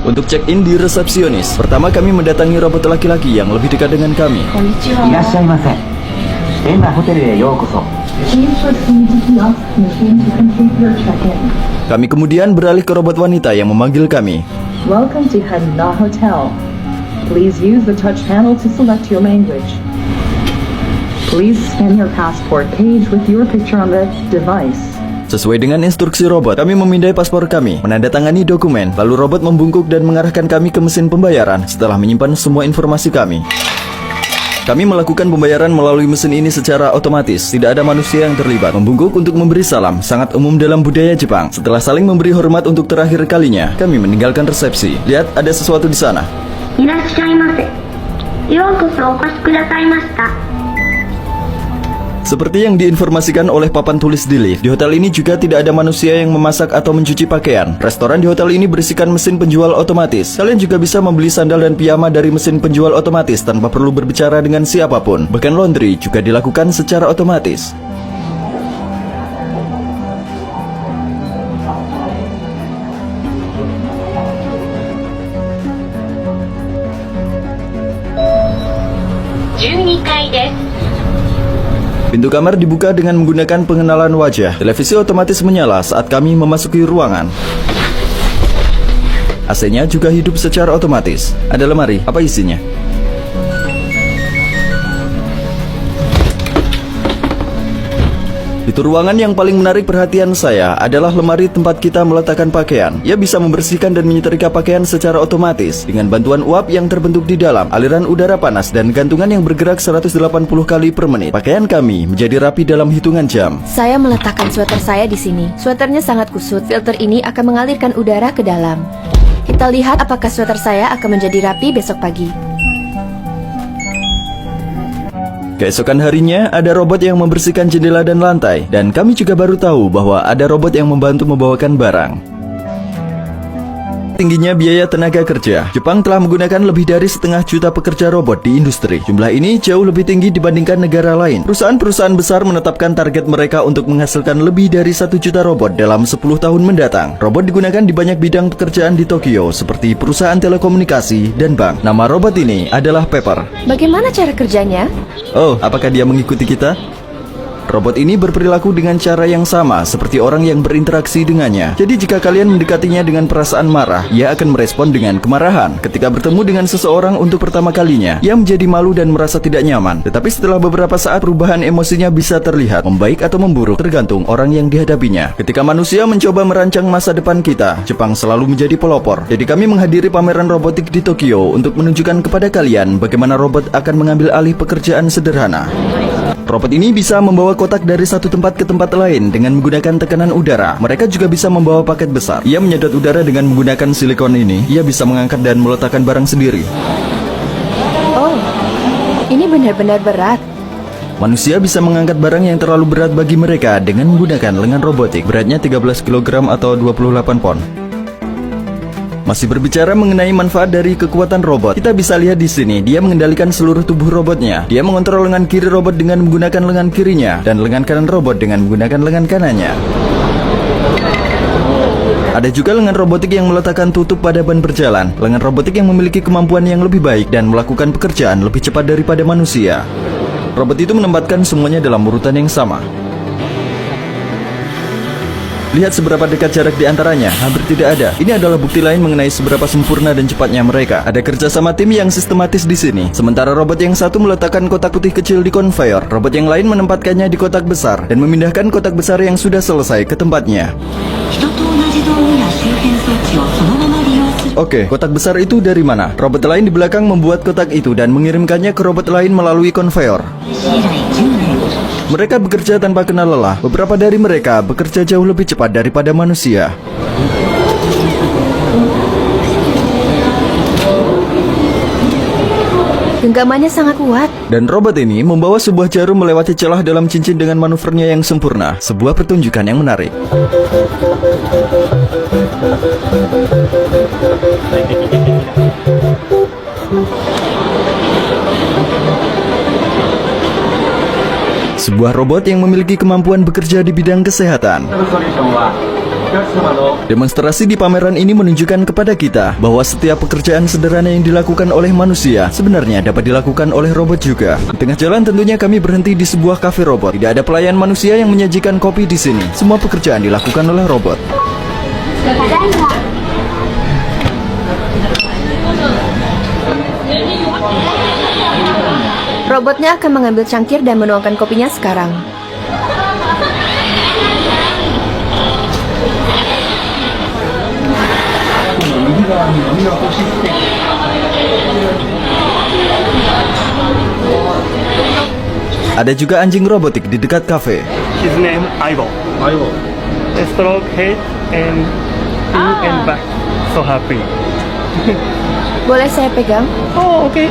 Untuk check-in di resepsionis, pertama kami mendatangi robot laki-laki yang lebih dekat dengan kami. いらっしゃいませ。エンナホテルへようこそ。 Kami kemudian beralih ke robot wanita yang memanggil kami. Welcome to Hanna Hotel. Please use the touch panel to select your language. Please scan your passport page with your picture on the device. Sesuai dengan instruksi robot, kami memindai paspor kami, menandatangani dokumen, lalu robot membungkuk dan mengarahkan kami ke mesin pembayaran setelah menyimpan semua informasi kami. Kami melakukan pembayaran melalui mesin ini secara otomatis, tidak ada manusia yang terlibat. Membungkuk untuk memberi salam, sangat umum dalam budaya Jepang. Setelah saling memberi hormat untuk terakhir kalinya, kami meninggalkan resepsi. Lihat, ada sesuatu di sana. いらっしゃいませ。ようこそお越しくださいました。 Seperti yang diinformasikan oleh papan tulis di lift, di hotel ini juga tidak ada manusia yang memasak atau mencuci pakaian. Restoran di hotel ini berisikan mesin penjual otomatis. Kalian juga bisa membeli sandal dan piyama dari mesin penjual otomatis tanpa perlu berbicara dengan siapapun. Bahkan laundry juga dilakukan secara otomatis. Pintu kamar dibuka dengan menggunakan pengenalan wajah. Televisi otomatis menyala saat kami memasuki ruangan. AC-nya juga hidup secara otomatis. Ada lemari, apa isinya? Itu ruangan yang paling menarik perhatian saya adalah lemari tempat kita meletakkan pakaian. Ia bisa membersihkan dan menyetrika pakaian secara otomatis dengan bantuan uap yang terbentuk di dalam, aliran udara panas, dan gantungan yang bergerak 180 kali per menit. Pakaian kami menjadi rapi dalam hitungan jam. Saya meletakkan sweater saya di sini. Sweaternya sangat kusut. Filter ini akan mengalirkan udara ke dalam. Kita lihat apakah sweater saya akan menjadi rapi besok pagi. Keesokan harinya, ada robot yang membersihkan jendela dan lantai. Dan kami juga baru tahu bahwa ada robot yang membantu membawakan barang. Tingginya biaya tenaga kerja, Jepang telah menggunakan lebih dari 500 juta pekerja robot di industri. Jumlah ini jauh lebih tinggi dibandingkan negara lain. Perusahaan-perusahaan besar menetapkan target mereka untuk menghasilkan lebih dari 1 juta robot dalam 10 tahun mendatang. Robot digunakan di banyak bidang pekerjaan di Tokyo, seperti perusahaan telekomunikasi dan bank. Nama robot ini adalah Pepper. Bagaimana cara kerjanya? Oh, apakah dia mengikuti kita? Robot ini berperilaku dengan cara yang sama seperti orang yang berinteraksi dengannya. Jadi jika kalian mendekatinya dengan perasaan marah, ia akan merespon dengan kemarahan. Ketika bertemu dengan seseorang untuk pertama kalinya, ia menjadi malu dan merasa tidak nyaman. Tetapi setelah beberapa saat, perubahan emosinya bisa terlihat, membaik atau memburuk tergantung orang yang dihadapinya. Ketika manusia mencoba merancang masa depan kita, Jepang selalu menjadi pelopor. Jadi kami menghadiri pameran robotik di Tokyo untuk menunjukkan kepada kalian bagaimana robot akan mengambil alih pekerjaan sederhana. Robot ini bisa membawa kotak dari satu tempat ke tempat lain dengan menggunakan tekanan udara. Mereka juga bisa membawa paket besar. Ia menyedot udara dengan menggunakan silikon ini. Ia bisa mengangkat dan meletakkan barang sendiri. Oh, ini benar-benar berat. Manusia bisa mengangkat barang yang terlalu berat bagi mereka dengan menggunakan lengan robotik. Beratnya 13 kg atau 28 pon. Masih berbicara mengenai manfaat dari kekuatan robot, kita bisa lihat di sini, dia mengendalikan seluruh tubuh robotnya. Dia mengontrol lengan kiri robot dengan menggunakan lengan kirinya, dan lengan kanan robot dengan menggunakan lengan kanannya. Ada juga lengan robotik yang meletakkan tutup pada ban berjalan. Lengan robotik yang memiliki kemampuan yang lebih baik dan melakukan pekerjaan lebih cepat daripada manusia. Robot itu menempatkan semuanya dalam urutan yang sama. Lihat seberapa dekat jarak di antaranya, hampir tidak ada. Ini adalah bukti lain mengenai seberapa sempurna dan cepatnya mereka. Ada kerjasama tim yang sistematis di sini. Sementara robot yang satu meletakkan kotak putih kecil di konveyor, robot yang lain menempatkannya di kotak besar dan memindahkan kotak besar yang sudah selesai ke tempatnya. Oke, kotak besar itu dari mana? Robot lain di belakang membuat kotak itu dan mengirimkannya ke robot lain melalui konveyor. Mereka bekerja tanpa kenal lelah. Beberapa dari mereka bekerja jauh lebih cepat daripada manusia. Genggamannya sangat kuat. Dan robot ini membawa sebuah jarum melewati celah dalam cincin dengan manuvernya yang sempurna. Sebuah pertunjukan yang menarik. Sebuah robot yang memiliki kemampuan bekerja di bidang kesehatan. Demonstrasi di pameran ini menunjukkan kepada kita bahwa setiap pekerjaan sederhana yang dilakukan oleh manusia sebenarnya dapat dilakukan oleh robot juga. Di tengah jalan tentunya kami berhenti di sebuah kafe robot. Tidak ada pelayan manusia yang menyajikan kopi di sini. Semua pekerjaan dilakukan oleh robot. Robotnya akan mengambil cangkir dan menuangkan kopinya sekarang. Ada juga anjing robotik di dekat kafe. His name Ivo. Stroke head and and back. So happy. Boleh saya pegang? Oh okay.